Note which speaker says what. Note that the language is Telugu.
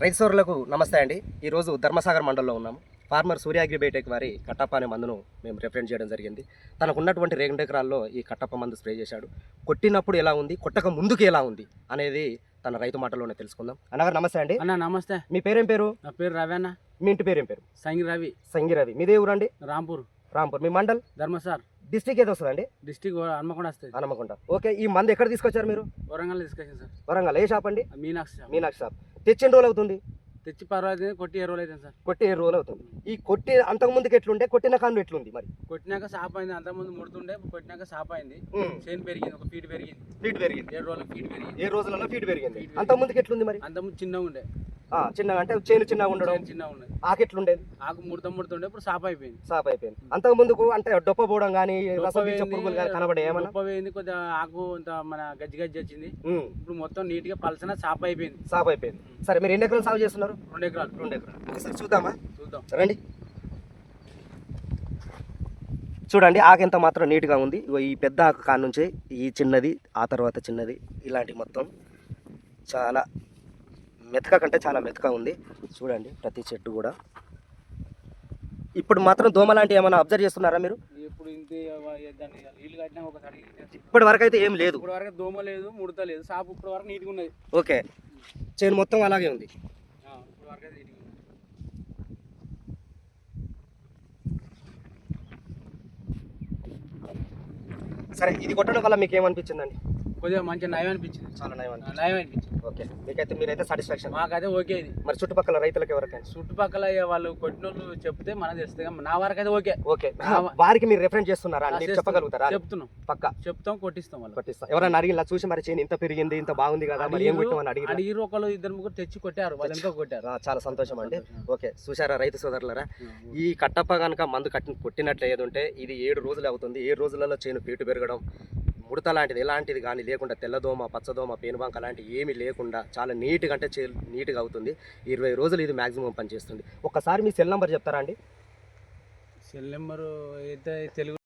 Speaker 1: రైతు సోదరులకు నమస్తే అండి. ఈరోజు ధర్మసాగర్ మండలంలో ఉన్నాము. ఫార్మర్ సూర్య అగ్రి బయోటెక్ వారి కట్టప్ప అనే మందును మేము రిప్రజెంట్ చేయడం జరిగింది. తనకు ఉన్నటువంటి 2 ఎకరాల్లో ఈ కట్టప్ప మందు స్ప్రే చేశాడు. కొట్టినప్పుడు ఎలా ఉంది, కొట్టక ముందుకు ఎలా ఉంది అనేది తన రైతు మాటల్లోనే తెలుసుకుందాం. అన్నగారు నమస్తే అండి.
Speaker 2: అన్న నమస్తే.
Speaker 1: మీ పేరేం పేరు?
Speaker 2: నా పేరు రవి అన్న.
Speaker 1: మీ ఇంటి పేరేం పేరు?
Speaker 2: సంగి రవి.
Speaker 1: సంగి రవి. మీదే ఊరండి?
Speaker 2: రాంపూర్.
Speaker 1: రాంపూర్. మీ మండల్?
Speaker 2: ధర్మసార్.
Speaker 1: డిస్ట్రిక్ట్ ఏదో వస్తుందండి?
Speaker 2: డిస్టిక్ హన్మకొండ వస్తుంది.
Speaker 1: హనుమకొండ. ఓకే, ఈ మందు ఎక్కడ తీసుకొచ్చారు మీరు?
Speaker 2: వరంగల్ తీసుకొచ్చాను సార్.
Speaker 1: వరంగల్. ఏ షాప్ అండి?
Speaker 2: మీనాక్షి షాప్.
Speaker 1: మీనాక్షి షాప్. తెచ్చిన రోజులు అవుతుంది?
Speaker 2: తెచ్చి పర్వాలేదు, కొట్టి 20 రోజులు అవుతుంది సార్.
Speaker 1: కొట్టి 7 రోజులు అవుతుంది. ఈ కొట్టి అంతకుముందుకు ఎట్లుండే, కొట్టిన కాను ఎట్లుంది మరి?
Speaker 2: కొట్టినాక సాప్ అయింది. అంతకుముందు ముడుతుండే, కొట్టినాక సాప్ అయింది. చేను పెరిగింది, 1 ఫీట్ పెరిగింది.
Speaker 1: ఫీట్ పెరిగింది.
Speaker 2: 7 రోజులకు ఫీట్ పెరిగింది.
Speaker 1: 7 రోజులలో ఫీట్ పెరిగింది. అంతకుముందుకు ఎట్లుంది మరి?
Speaker 2: అంతకుముందు చిన్నగా ఉండే.
Speaker 1: చిన్నగా అంటే చేను చిన్నగా ఉండడం.
Speaker 2: చిన్నగా ఉండేది.
Speaker 1: ఆకు ఎట్లుండేది?
Speaker 2: ఆకు ముడుతుండే, ఇప్పుడు సాప్ అయిపోయింది.
Speaker 1: సాప్ అయిపోయింది. అంతకు ముందుకు అంటే డొప్ప పోవడం కానీ, రసం పీల్చే పురుగులు కానీ కనబడే ఏమన్నా?
Speaker 2: డొప్ప పోయింది, కొద్దిగా ఆకు మన గజ్జి గజ్జి వచ్చింది. ఇప్పుడు మొత్తం నీట్ గా పలసన సాప్ అయిపోయింది.
Speaker 1: సాప్ అయిపోయింది. సరే, మీరు ఎన్ని ఎకరాలు సాగు చేస్తున్నారు?
Speaker 2: 2 ఎకరాలు.
Speaker 1: 2 ఎకరాలు. ఒకసారి చూద్దామా?
Speaker 2: చూద్దాం
Speaker 1: రండి. చూడండి, ఆకు ఎంత మాత్రం నీట్గా ఉంది. ఈ పెద్ద ఆకు కాడ నుంచి ఈ చిన్నది, ఆ తర్వాత చిన్నది, ఇలాంటి మొత్తం చాలా మెతక కంటే చాలా మెతక ఉంది. చూడండి ప్రతి చెట్టు కూడా. ఇప్పుడు మాత్రం దోమ లాంటివి ఏమైనా అబ్జర్వ్ చేస్తున్నారా మీరు?
Speaker 2: ఇప్పుడు నీళ్ళు కట్టినా ఒకసారి.
Speaker 1: ఇప్పటి వరకు అయితే ఏం లేదు.
Speaker 2: ఇప్పుడు వరకు దోమ లేదు, ముడత లేదు. సాపు ఇప్పుడు వరకు నీట్గా ఉన్నది.
Speaker 1: ఓకే, చేను మొత్తం అలాగే ఉంది.
Speaker 2: ఇప్పుడు వరకు అయితే నీట్గా ఉంది.
Speaker 1: సరే, ఇది కొట్టడం వల్ల మీకు ఏమనిపించిందండి?
Speaker 2: కొద్దిగా మంచిగా నయం అనిపించింది.
Speaker 1: చాలా నయం అనిపించింది.
Speaker 2: నయం అనిపించింది.
Speaker 1: ఓకే, మీరైతే సాటిస్ఫాక్షన్?
Speaker 2: మాకైతే ఓకే. ఇది
Speaker 1: మరి చుట్టుపక్కల రైతులకు ఎవరికైనా?
Speaker 2: చుట్టుపక్కల వాళ్ళు కొట్టినోళ్ళు చెప్తే మనకు తెలుస్తుంది. నా వరకు అయితే ఓకే.
Speaker 1: ఓకే, వారికి మీరు రిఫరెన్స్ చేస్తున్నారా? చెప్పగలుగుతారా?
Speaker 2: చెప్తున్నాం,
Speaker 1: పక్కా
Speaker 2: చెప్తాం, కొట్టిస్తాం. వాళ్ళు
Speaker 1: కొట్టిస్తాం. ఎవరైనా అడిగి చూసి మరి చేను ఇంత పెరిగింది, ఇంత బాగుంది కదా, మరి ఏం కొట్టమని
Speaker 2: అడిగిరు. ఒకళ్ళు 2-3 తెచ్చి కొట్టారు, వాళ్ళు ఇంకా కొట్టారు.
Speaker 1: చాలా సంతోషం అండి. ఓకే, చూసారా రైతు సోదరులరా? ఈ కట్టప్ప కనుక మందు కొట్టినట్లు ఏదుంటే ఇది 7 రోజులు అవుతుంది. 7 రోజులలో చేను పీటు పెరగడం, ముడత లాంటిది ఎలాంటిది కానీ లేకుండా, తెల్లదోమ, పచ్చదోమ, పేనుబంక లాంటివి ఏమీ లేకుండా చాలా నీట్గా అంటే నీట్గా అవుతుంది. 20 రోజులు ఇది మ్యాక్సిమం పనిచేస్తుంది. ఒక్కసారి మీ సెల్ నెంబర్ చెప్తారా అండి?
Speaker 2: సెల్ నెంబరు అయితే తెలుగు